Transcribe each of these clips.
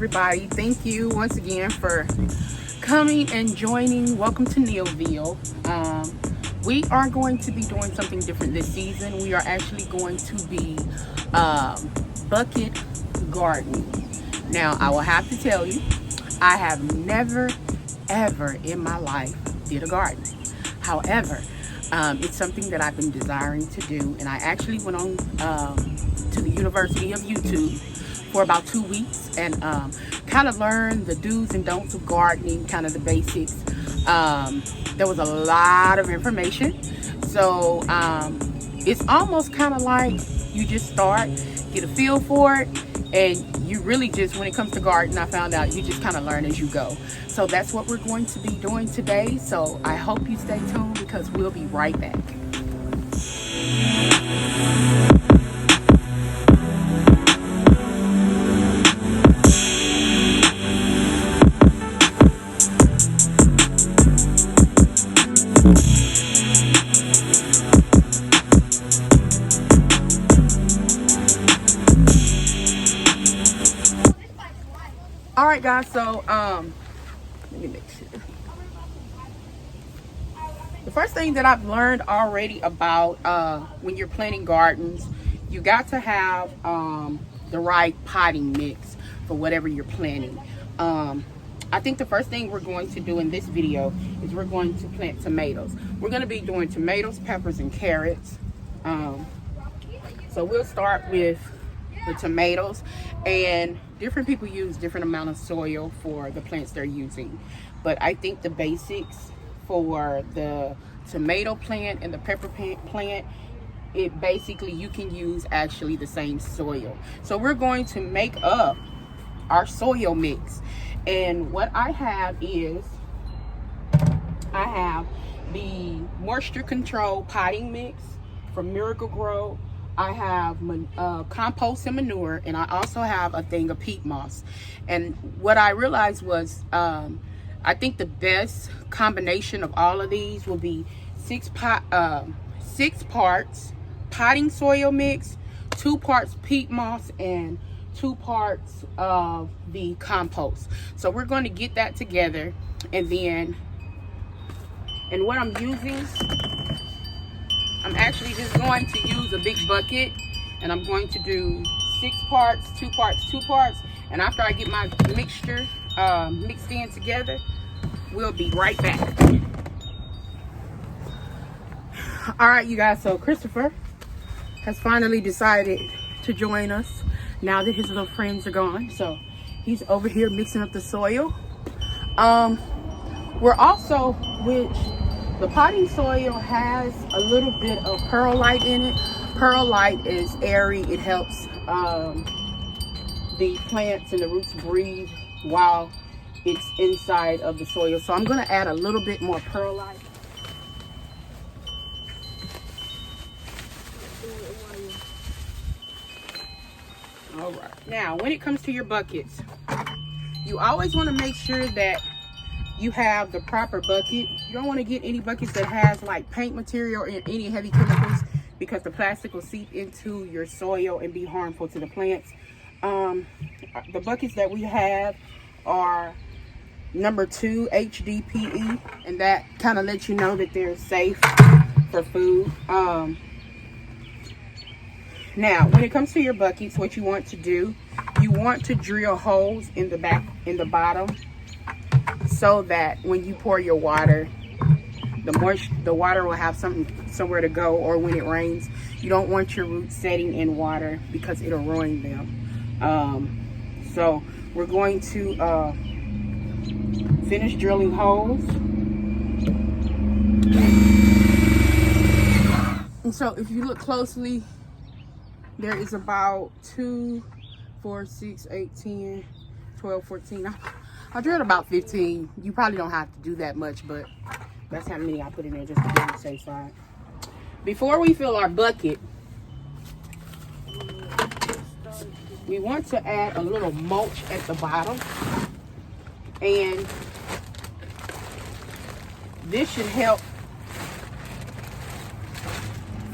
everybody. Thank you once again for coming and joining. Welcome to Neilville. We are going to be doing something different this season. We are actually going to be bucket gardening. Now, I will have to tell you, I have never, ever in my life did a garden. However, it's something that I've been desiring to do, and I actually went on to the University of YouTube for about 2 weeks and kind of learned the do's and don'ts of gardening, kind of the basics. There was a lot of information, so it's almost kind of like you just start, get a feel for it, and you really just, when it comes to gardening, I found out you just kind of learn as you go. So that's what we're going to be doing today. So I hope you stay tuned because we'll be right back. All right, guys, so let me make sure. The first thing that I've learned already about when you're planting gardens, you got to have the right potting mix for whatever you're planting. I think the first thing we're going to do in this video is we're going to plant tomatoes. We're going to be doing tomatoes, peppers, and carrots. So we'll start with the tomatoes, and different people use different amount of soil for the plants they're using, but I think the basics for the tomato plant and the pepper plant, it basically you can use actually the same soil. So we're going to make up our soil mix, and what I have is I have the moisture control potting mix from Miracle Grow. I have compost and manure, and I also have a thing of peat moss. And what I realized was I think the best combination of all of these will be 6 parts potting soil mix, 2 parts peat moss, and 2 parts of the compost. So we're going to get that together, and then, and what I'm using, I'm actually just going to use a big bucket, and I'm going to do 6 parts, 2 parts, 2 parts. And after I get my mixture mixed in together, we'll be right back. All right, you guys, so Christopher has finally decided to join us now that his little friends are gone. So he's over here mixing up the soil. We're also, which the potting soil has a little bit of perlite in it. Perlite is airy. It helps the plants and the roots breathe while it's inside of the soil. So I'm going to add a little bit more perlite. All right. Now, when it comes to your buckets, you always want to make sure that you have the proper bucket. You don't want to get any buckets that has like paint material or any heavy chemicals, because the plastic will seep into your soil and be harmful to the plants. The buckets that we have are number 2 HDPE, and that kind of lets you know that they're safe for food. Now, when it comes to your buckets, what you want to do, you want to drill holes in the back, in the bottom, so that when you pour your water, the water will have somewhere to go, or when it rains, you don't want your roots setting in water because it'll ruin them. So we're going to finish drilling holes. And so if you look closely, there is about 2, 4, 6, 8, 10, 12, 14. I drilled about 15. You probably don't have to do that much, but that's how many I put in there just to be on the safe side. Before we fill our bucket, we want to add a little mulch at the bottom. And this should help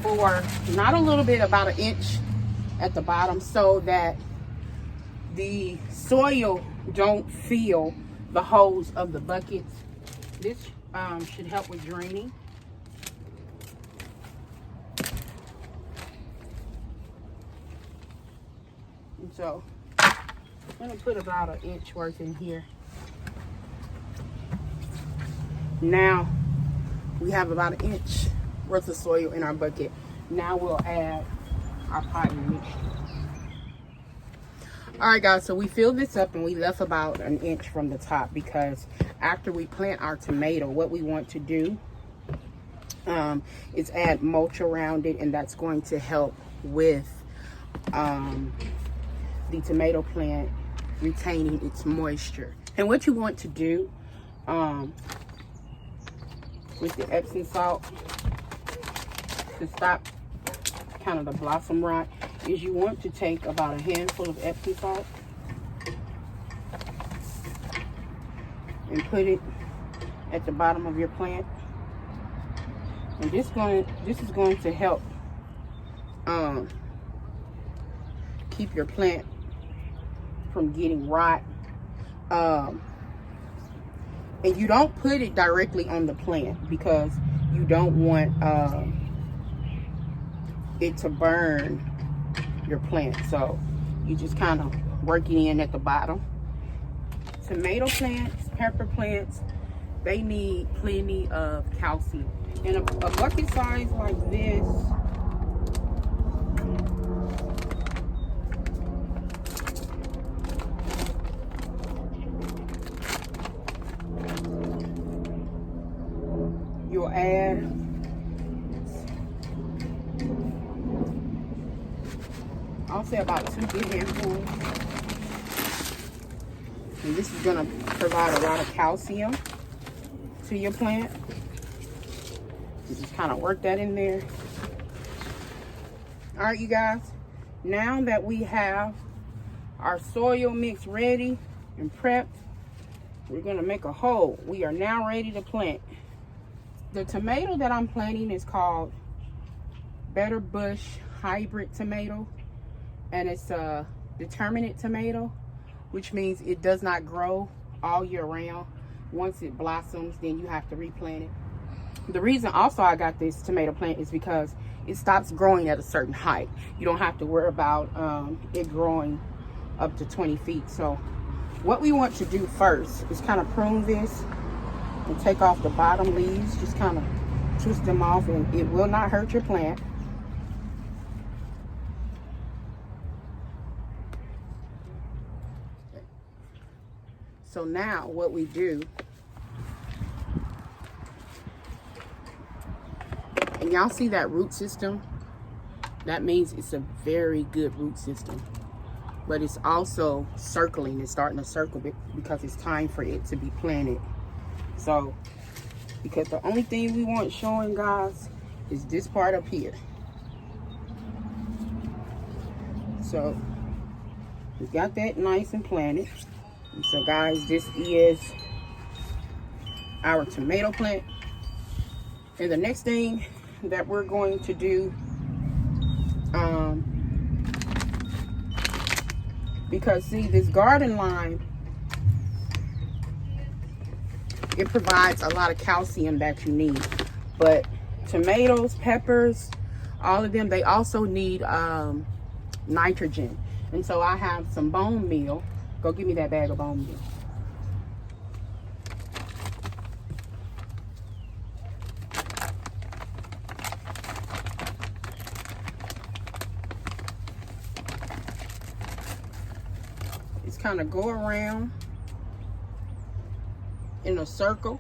for not a little bit, about 1 inch at the bottom, so that the soil don't fill the holes of the buckets. This should help with draining. And so I'm gonna put about 1 inch worth in here. Now we have about 1 inch worth of soil in our bucket. Now we'll add our potting mixture. All right, guys, so we filled this up and we left about 1 inch from the top, because after we plant our tomato, what we want to do is add mulch around it, and that's going to help with the tomato plant retaining its moisture. And what you want to do with the Epsom salt to stop kind of the blossom rot is you want to take about a handful of Epsom salt and put it at the bottom of your plant. And this is going to help keep your plant from getting rot. And you don't put it directly on the plant because you don't want it to burn your plant. So you just kind of work it in at the bottom. Tomato plants, pepper plants, they need plenty of calcium. And a bucket size like this, you'll add I'll say about 2 big handfuls. And this is going to provide a lot of calcium to your plant. You just kind of work that in there. All right, you guys. Now that we have our soil mix ready and prepped, we're going to make a hole. We are now ready to plant. The tomato that I'm planting is called Better Bush Hybrid Tomato. And it's a determinate tomato, which means it does not grow all year round. Once it blossoms, then you have to replant it. The reason also I got this tomato plant is because it stops growing at a certain height. You don't have to worry about it growing up to 20 feet. So what we want to do first is kind of prune this and take off the bottom leaves. Just kind of twist them off, and it will not hurt your plant. So now what we do, and y'all see that root system? That means it's a very good root system. But it's also circling. It's starting to circle because it's time for it to be planted. So, because the only thing we want showing, guys, is this part up here. So, we got that nice and planted. So guys, this is our tomato plant. And the next thing that we're going to do, because see, this garden lime, it provides a lot of calcium that you need. But tomatoes, peppers, all of them, they also need nitrogen. And so I have some bone meal. Go give me that bag of bone meal. It's kind of go around in a circle,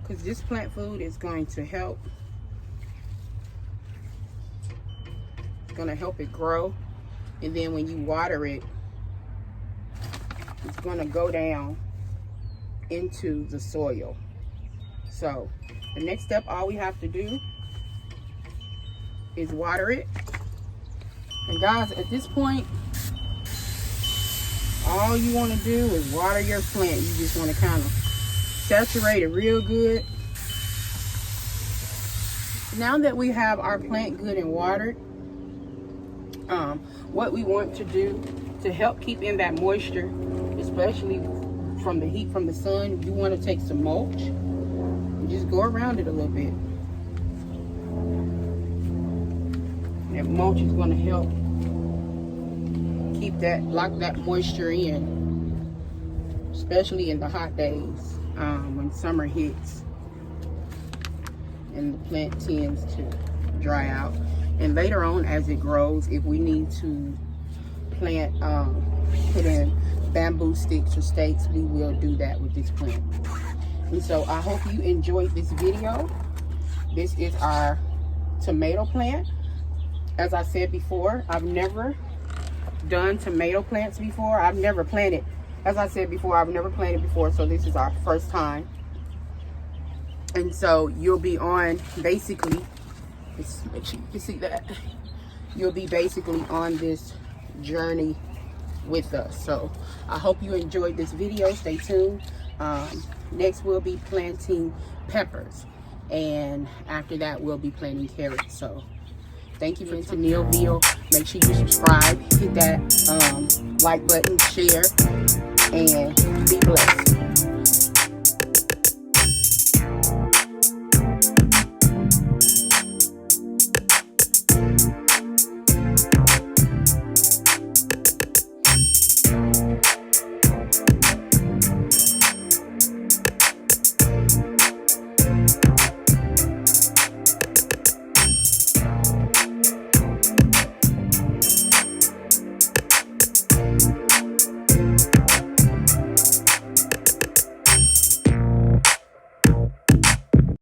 because this plant food is going to help. It's going to help it grow. And then when you water it, it's going to go down into the soil. So the next step, all we have to do is water it. And guys, at this point, all you want to do is water your plant. You just want to kind of saturate it real good. Now that we have our plant good and watered, what we want to do to help keep in that moisture, especially from the heat from the sun. You want to take some mulch and just go around it a little bit. That mulch is going to help keep that, lock that moisture in, especially in the hot days when summer hits and the plant tends to dry out. And later on, as it grows, if we need to plant, put in bamboo sticks or stakes, we will do that with this plant. And so I hope you enjoyed this video. This is our tomato plant. As I said before, I've never done tomato plants before. I've never planted, as I said before, I've never planted before, so this is our first time. And so you'll be on basically, let's make sure you can see that, you'll be basically on this journey with us. So I hope you enjoyed this video. Stay tuned. Next we'll be planting peppers, and after that we'll be planting carrots. So thank you for Neilville. Make sure you subscribe, hit that like button, share, and be blessed.